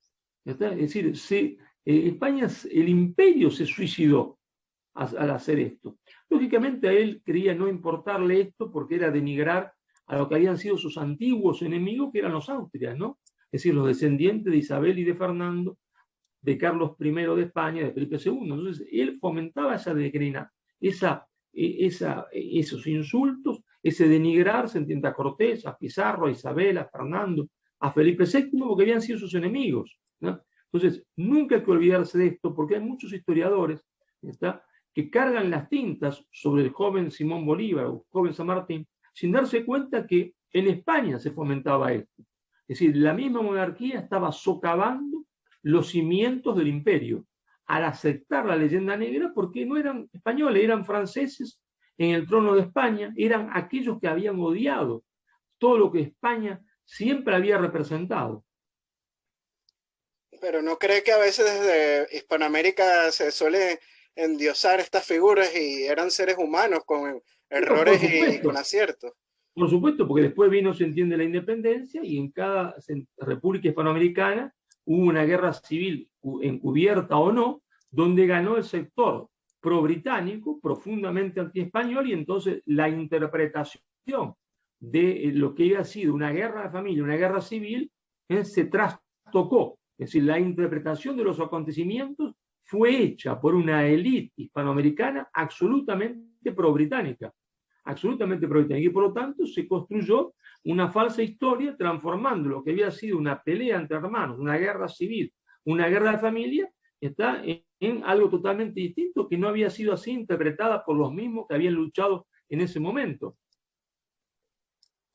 Speaker 2: Es decir, España, el imperio se suicidó al hacer esto. Lógicamente a él creía no importarle esto porque era denigrar a lo que habían sido sus antiguos enemigos, que eran los Austrias, ¿no? Es decir, los descendientes de Isabel y de Fernando, de Carlos I de España, de Felipe II. Entonces, él fomentaba esa degrina, esos insultos, ese denigrar, se entiende, a Cortés, a Pizarro, a Isabel, a Fernando, a Felipe VII, porque habían sido sus enemigos, ¿no? Entonces, nunca hay que olvidarse de esto, porque hay muchos historiadores, que cargan las tintas sobre el joven Simón Bolívar o joven San Martín, sin darse cuenta que en España se fomentaba esto. Es decir, la misma monarquía estaba socavando los cimientos del imperio al aceptar la leyenda negra, porque no eran españoles, eran franceses en el trono de España, eran aquellos que habían odiado todo lo que España siempre había representado.
Speaker 1: Pero ¿no cree que a veces desde Hispanoamérica se suele endiosar estas figuras y eran seres humanos con errores y con aciertos?
Speaker 2: Por supuesto, porque después vino, se entiende, la independencia y en cada república hispanoamericana hubo una guerra civil encubierta o no, donde ganó el sector pro-británico, profundamente anti-español, y entonces la interpretación de lo que había sido una guerra de familia, una guerra civil, se trastocó. Es decir, la interpretación de los acontecimientos fue hecha por una élite hispanoamericana absolutamente pro-británica. Absolutamente pro-británica. Y por lo tanto se construyó una falsa historia, transformando lo que había sido una pelea entre hermanos, una guerra civil, una guerra de familia, en algo totalmente distinto, que no había sido así interpretada por los mismos que habían luchado en ese momento.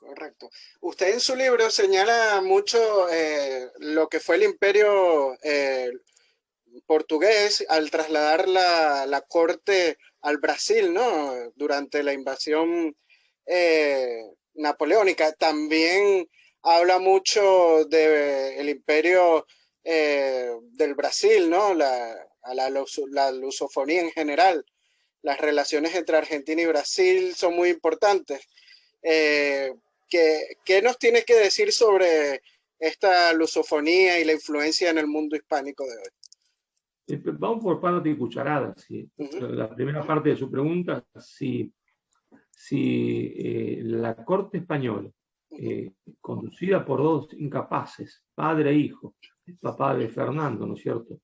Speaker 1: Correcto. Usted en su libro señala mucho lo que fue el imperio portugués al trasladar la corte al Brasil, ¿no? Durante la invasión napoleónica. También habla mucho del imperio del Brasil, ¿no? La lusofonía en general. Las relaciones entre Argentina y Brasil son muy importantes. ¿Qué nos tienes que decir sobre esta lusofonía y la influencia en el mundo hispánico de hoy?
Speaker 2: Vamos por partes y cucharadas. ¿Sí? La primera parte de su pregunta, si la corte española, conducida por dos incapaces, padre e hijo, el papá de Fernando, ¿no es cierto?,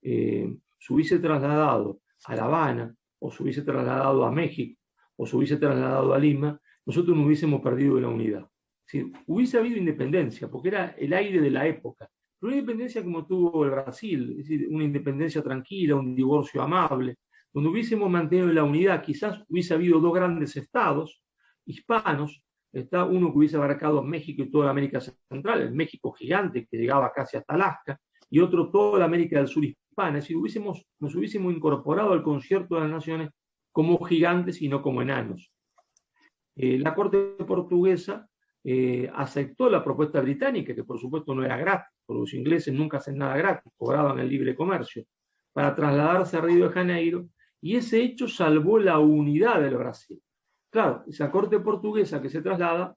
Speaker 2: se hubiese trasladado a La Habana, o se hubiese trasladado a México, o se hubiese trasladado a Lima, nosotros no hubiésemos perdido la unidad. Si hubiese habido independencia, porque era el aire de la época, pero una independencia como tuvo el Brasil, es decir, una independencia tranquila, un divorcio amable, donde hubiésemos mantenido la unidad, quizás hubiese habido dos grandes estados hispanos, uno que hubiese abarcado México y toda América Central, el México gigante que llegaba casi hasta Alaska, y otro toda la América del Sur hispana, es decir, nos hubiésemos incorporado al concierto de las naciones como gigantes y no como enanos. La corte portuguesa aceptó la propuesta británica, que por supuesto no era gratis, porque los ingleses nunca hacen nada gratis, cobraban el libre comercio, para trasladarse a Río de Janeiro, y ese hecho salvó la unidad del Brasil. Claro, esa corte portuguesa que se traslada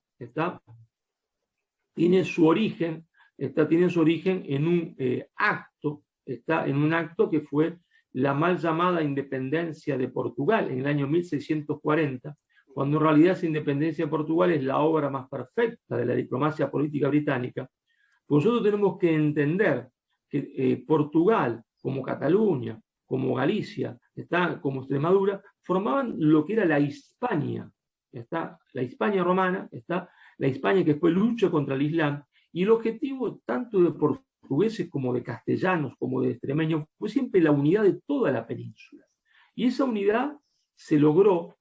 Speaker 2: tiene su origen en un acto que fue la mal llamada independencia de Portugal en el año 1640, cuando en realidad esa independencia de Portugal es la obra más perfecta de la diplomacia política británica. Pues nosotros tenemos que entender que Portugal, como Cataluña, como Galicia, como Extremadura, formaban lo que era la Hispania. La Hispania romana, la Hispania que después lucha contra el Islam, y el objetivo tanto de portugueses como de castellanos, como de extremeños, fue siempre la unidad de toda la península. Y esa unidad se logró,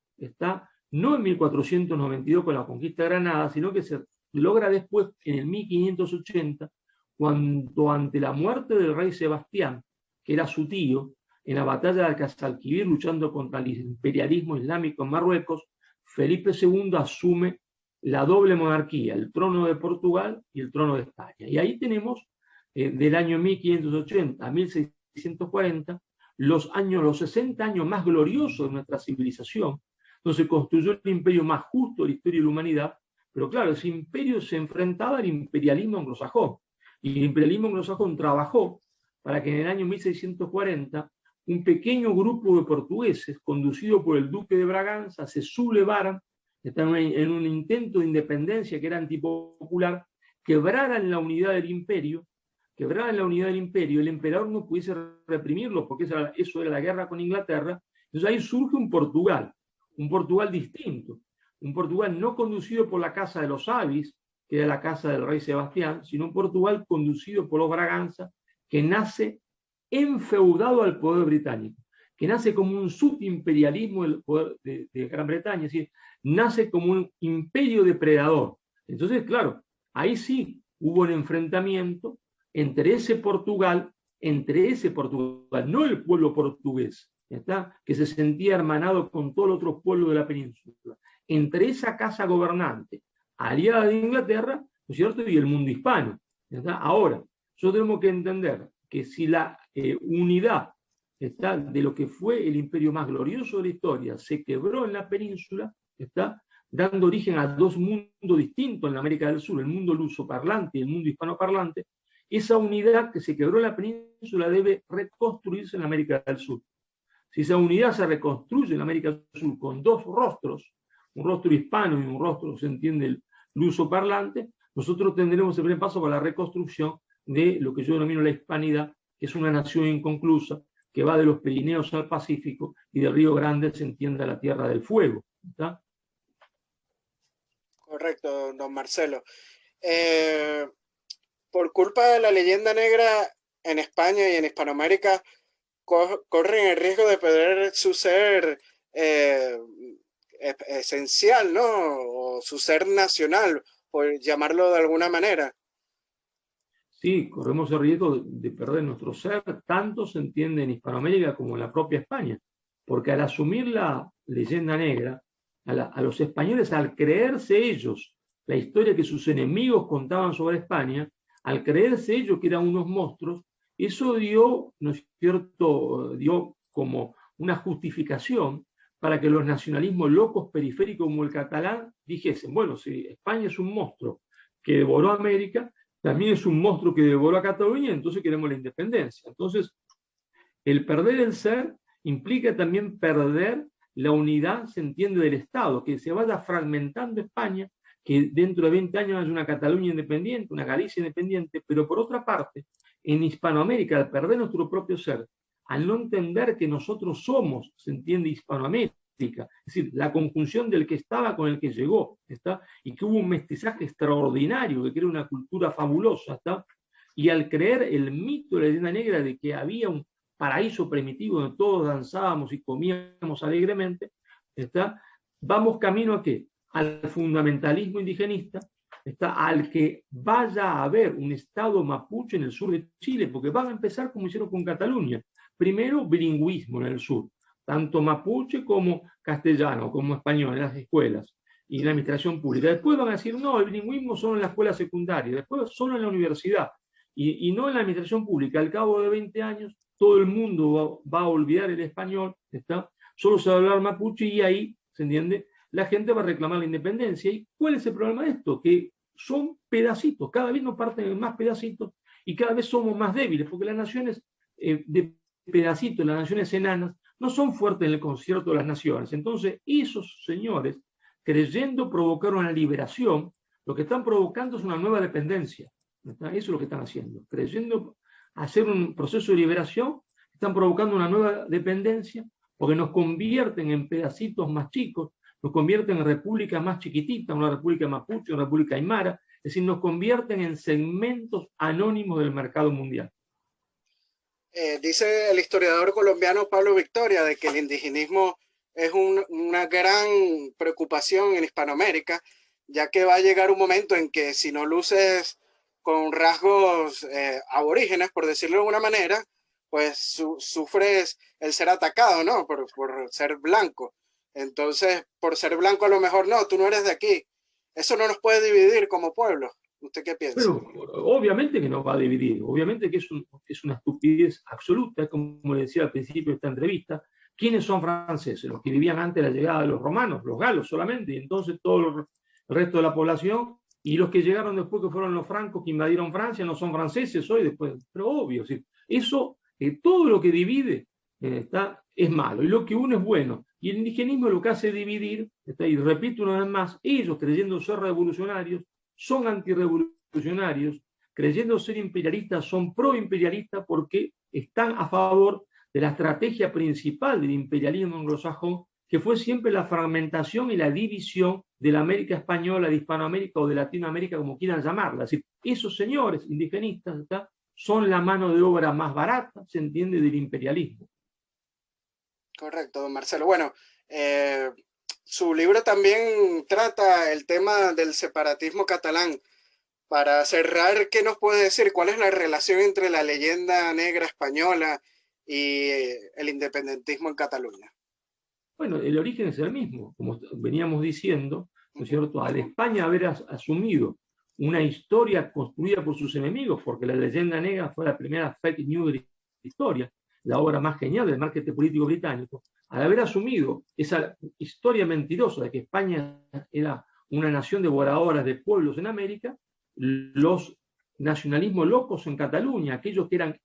Speaker 2: no en 1492 con la conquista de Granada, sino que se logra después en el 1580, cuando ante la muerte del rey Sebastián, que era su tío, en la batalla de Alcazalquivir luchando contra el imperialismo islámico en Marruecos, Felipe II asume la doble monarquía, el trono de Portugal y el trono de España. Y ahí tenemos, del año 1580 a 1640, los 60 años más gloriosos de nuestra civilización, donde se construyó el imperio más justo de la historia de la humanidad, pero claro, ese imperio se enfrentaba al imperialismo anglosajón, y el imperialismo anglosajón trabajó para que en el año 1640 un pequeño grupo de portugueses, conducido por el duque de Braganza, se sublevaran en un intento de independencia que era antipopular, quebraran la unidad del imperio, el emperador no pudiese reprimirlo, porque eso era la guerra con Inglaterra. Entonces ahí surge un Portugal distinto, un Portugal no conducido por la casa de los Avis, que era la casa del rey Sebastián, sino un Portugal conducido por los Braganza, que nace enfeudado al poder británico, que nace como un subimperialismo del poder de Gran Bretaña, es decir, nace como un imperio depredador. Entonces, claro, ahí sí hubo un enfrentamiento entre ese Portugal, no el pueblo portugués, que se sentía hermanado con todos los otros pueblos de la península, entre esa casa gobernante, aliada de Inglaterra, ¿no es cierto?, y el mundo hispano. Ahora, nosotros tenemos que entender que si la unidad de lo que fue el imperio más glorioso de la historia se quebró en la península, dando origen a dos mundos distintos en la América del Sur, el mundo lusoparlante y el mundo hispanoparlante, esa unidad que se quebró en la península debe reconstruirse en la América del Sur. Si esa unidad se reconstruye en la América del Sur con dos rostros, un rostro hispano y un rostro, se entiende, el lusoparlante, nosotros tendremos el primer paso para la reconstrucción de lo que yo denomino la hispanidad, que es una nación inconclusa, que va de los Pirineos al Pacífico y del Río Grande se entiende a la Tierra del Fuego. ¿Está?
Speaker 1: Correcto, don Marcelo. Por culpa de la leyenda negra en España y en Hispanoamérica, corren el riesgo de perder su ser esencial, ¿no? O su ser nacional, por llamarlo de alguna manera.
Speaker 2: Sí, corremos el riesgo de perder nuestro ser, tanto se entiende en Hispanoamérica como en la propia España, porque al asumir la leyenda negra, a los españoles, al creerse ellos la historia que sus enemigos contaban sobre España, al creerse ellos que eran unos monstruos, eso dio, ¿no es cierto?, dio como una justificación para que los nacionalismos locos periféricos como el catalán dijesen, bueno, si España es un monstruo que devoró América, también es un monstruo que devoró a Cataluña, entonces queremos la independencia. Entonces, el perder el ser implica también perder la unidad, se entiende, del Estado, que se vaya fragmentando España, que dentro de 20 años haya una Cataluña independiente, una Galicia independiente, pero por otra parte, en Hispanoamérica, al perder nuestro propio ser, al no entender que nosotros somos, se entiende, Hispanoamérica, es decir, la conjunción del que estaba con el que llegó, ¿está? Y que hubo un mestizaje extraordinario, que crea una cultura fabulosa, ¿está? Y al creer el mito de la leyenda negra de que había un paraíso primitivo donde todos danzábamos y comíamos alegremente, ¿está? Vamos camino a qué? Al fundamentalismo indigenista, ¿está? Al que vaya a haber un estado mapuche en el sur de Chile, porque van a empezar como hicieron con Cataluña. Primero, bilingüismo en el sur, tanto mapuche como castellano, como español en las escuelas y en la administración pública. Después van a decir, no, el bilingüismo solo en la escuela secundaria, después solo en la universidad y no en la administración pública. Al cabo de 20 años, todo el mundo va a olvidar el español, ¿está? Solo se va a hablar mapuche y ahí, ¿se entiende?, la gente va a reclamar la independencia. ¿Y cuál es el problema de esto? Que son pedacitos, cada vez nos parten en más pedacitos y cada vez somos más débiles, porque las naciones de pedacitos, las naciones enanas, no son fuertes en el concierto de las naciones. Entonces, esos señores, creyendo provocar una liberación, lo que están provocando es una nueva dependencia. ¿Está? Eso es lo que están haciendo. Creyendo hacer un proceso de liberación, están provocando una nueva dependencia, porque nos convierten en pedacitos más chicos, nos convierten en repúblicas más chiquititas, una república mapuche, una república aymara, es decir, nos convierten en segmentos anónimos del mercado mundial.
Speaker 1: Dice el historiador colombiano Pablo Victoria de que el indigenismo es una gran preocupación en Hispanoamérica, ya que va a llegar un momento en que si no luces con rasgos aborígenes, por decirlo de alguna manera, pues sufres el ser atacado, ¿no? Por ser blanco. Entonces, por ser blanco a lo mejor no, tú no eres de aquí. Eso no nos puede dividir como pueblo. ¿Usted qué piensa?
Speaker 2: Pero obviamente que nos va a dividir, obviamente que es una estupidez absoluta, como le decía al principio de esta entrevista. ¿Quiénes son franceses? Los que vivían antes de la llegada de los romanos, los galos solamente, y entonces todo el resto de la población, y los que llegaron después, que fueron los francos que invadieron Francia, no son franceses hoy después, pero obvio, ¿sí? Eso, todo lo que divide es malo, y lo que uno es bueno. Y el indigenismo lo que hace dividir, y repito una vez más, ellos creyendo ser revolucionarios, son antirrevolucionarios, creyendo ser imperialistas, son proimperialistas porque están a favor de la estrategia principal del imperialismo anglosajón, que fue siempre la fragmentación y la división de la América española, de Hispanoamérica o de Latinoamérica, como quieran llamarla. Es decir, esos señores indigenistas, ¿está?, son la mano de obra más barata, se entiende, del imperialismo.
Speaker 1: Correcto, don Marcelo. Bueno, su libro también trata el tema del separatismo catalán. Para cerrar, ¿qué nos puede decir? ¿Cuál es la relación entre la leyenda negra española y el independentismo en Cataluña?
Speaker 2: Bueno, el origen es el mismo, como veníamos diciendo, ¿no es cierto? Al España haber asumido una historia construida por sus enemigos, porque la leyenda negra fue la primera fake news de la historia, la obra más genial del marketing político británico, al haber asumido esa historia mentirosa de que España era una nación devoradora de pueblos en América, los nacionalismos locos en Cataluña, aquellos que eran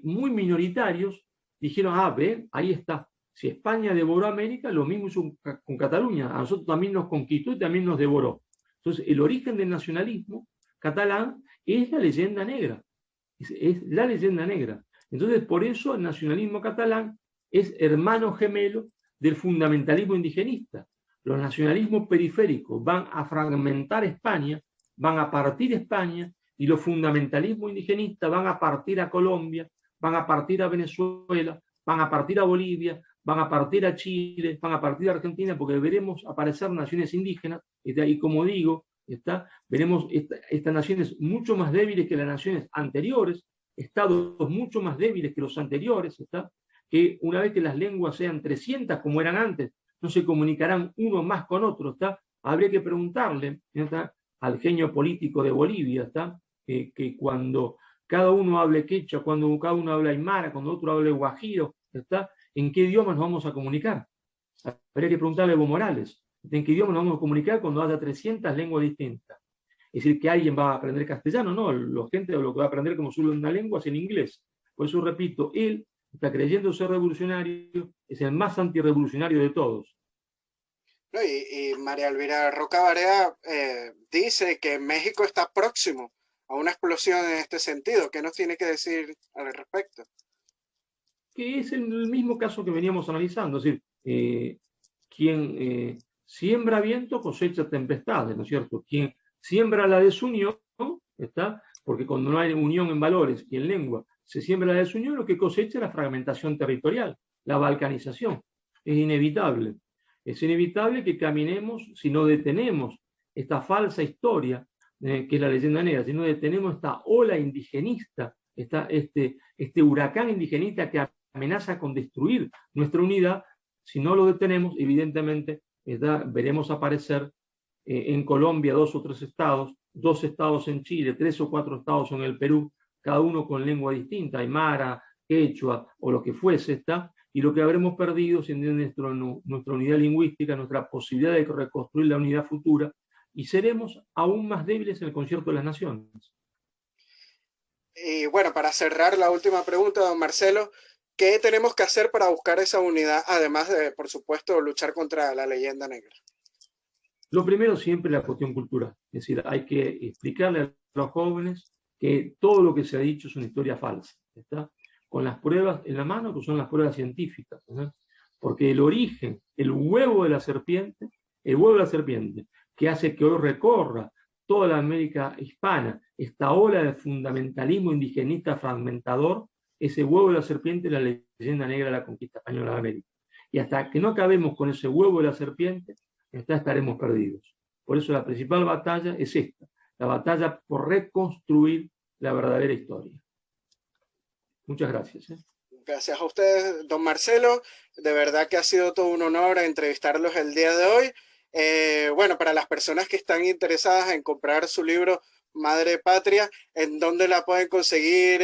Speaker 2: muy minoritarios, dijeron, ve, ahí está. Si España devoró América, lo mismo hizo con Cataluña. A nosotros también nos conquistó y también nos devoró. Entonces, el origen del nacionalismo catalán es la leyenda negra. Es la leyenda negra. Entonces, por eso el nacionalismo catalán es hermano gemelo del fundamentalismo indigenista. Los nacionalismos periféricos van a fragmentar España, van a partir España, y los fundamentalismos indigenistas van a partir a Colombia, van a partir a Venezuela, van a partir a Bolivia, van a partir a Chile, van a partir a Argentina, porque veremos aparecer naciones indígenas, y como digo, veremos estas naciones mucho más débiles que las naciones anteriores, estados mucho más débiles que los anteriores, que una vez que las lenguas sean 300 como eran antes, no se comunicarán uno más con otro, habría que preguntarle al genio político de Bolivia, que cuando cada uno hable quechua, cuando cada uno habla aymara, cuando otro hable guajiro, ¿en qué idioma nos vamos a comunicar? Habría que preguntarle a Evo Morales, ¿en qué idioma nos vamos a comunicar cuando haya 300 lenguas distintas? Es decir, que alguien va a aprender castellano, no, la gente lo que va a aprender como solo una lengua es en inglés. Por eso repito, él está creyendo ser revolucionario, es el más antirrevolucionario de todos.
Speaker 1: No, y María Elvira Roca Barea dice que México está próximo a una explosión en este sentido. ¿Qué nos tiene que decir al respecto?
Speaker 2: Que es el mismo caso que veníamos analizando, es decir, quien siembra viento cosecha tempestades, ¿no es cierto? Quien siembra la desunión, porque cuando no hay unión en valores y en lengua, se siembra la desunión, lo que cosecha es la fragmentación territorial, la balcanización. Es inevitable. Es inevitable que caminemos, si no detenemos esta falsa historia, que es la leyenda negra, si no detenemos esta ola indigenista, este huracán indigenista que amenaza con destruir nuestra unidad, si no lo detenemos, evidentemente veremos aparecer en Colombia 2 o 3 estados, 2 estados en Chile, 3 o 4 estados en el Perú, cada uno con lengua distinta, aymara, quechua o lo que fuese, y lo que habremos perdido es nuestra unidad lingüística, nuestra posibilidad de reconstruir la unidad futura, y seremos aún más débiles en el concierto de las naciones.
Speaker 1: Y bueno, para cerrar la última pregunta, don Marcelo, ¿qué tenemos que hacer para buscar esa unidad, además de, por supuesto, luchar contra la leyenda negra?
Speaker 2: Lo primero siempre es la cuestión cultural, es decir, hay que explicarle a los jóvenes que todo lo que se ha dicho es una historia falsa, con las pruebas en la mano, que son las pruebas científicas, porque el origen, el huevo de la serpiente, que hace que hoy recorra toda la América hispana, esta ola de fundamentalismo indigenista fragmentador, ese huevo de la serpiente es la leyenda negra de la conquista española de América. Y hasta que no acabemos con ese huevo de la serpiente, estaremos perdidos. Por eso la principal batalla es esta, la batalla por reconstruir la verdadera historia. Muchas gracias.
Speaker 1: Gracias a ustedes, don Marcelo. De verdad que ha sido todo un honor entrevistarlos el día de hoy. Bueno, para las personas que están interesadas en comprar su libro Madre Patria, ¿en dónde la pueden conseguir?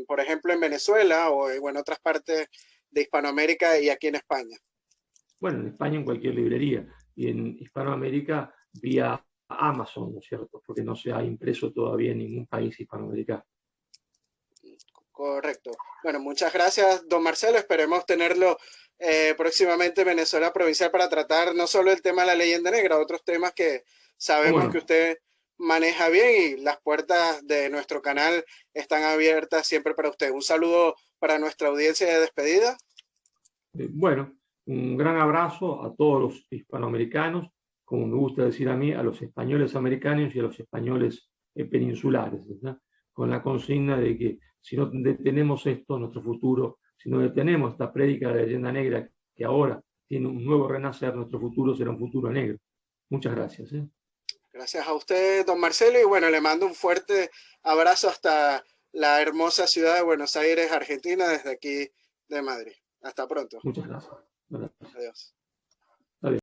Speaker 1: Por ejemplo, en Venezuela o en otras partes de Hispanoamérica y aquí en España.
Speaker 2: Bueno, en España en cualquier librería y en Hispanoamérica vía Amazon, ¿no es cierto? Porque no se ha impreso todavía en ningún país hispanoamericano.
Speaker 1: Correcto. Bueno, muchas gracias, don Marcelo. Esperemos tenerlo próximamente en Venezuela Provincial para tratar no solo el tema de la leyenda negra, otros temas que sabemos que usted maneja bien, y las puertas de nuestro canal están abiertas siempre para usted. Un saludo para nuestra audiencia de despedida.
Speaker 2: Bueno, un gran abrazo a todos los hispanoamericanos, como me gusta decir a mí, a los españoles americanos y a los españoles peninsulares, ¿verdad? Con la consigna de que si no detenemos esto, nuestro futuro, si no detenemos esta prédica de la leyenda negra que ahora tiene un nuevo renacer, nuestro futuro será un futuro negro. Muchas gracias.
Speaker 1: Gracias a usted, don Marcelo, y bueno, le mando un fuerte abrazo hasta la hermosa ciudad de Buenos Aires, Argentina, desde aquí de Madrid. Hasta pronto.
Speaker 2: Muchas gracias.
Speaker 1: Adiós.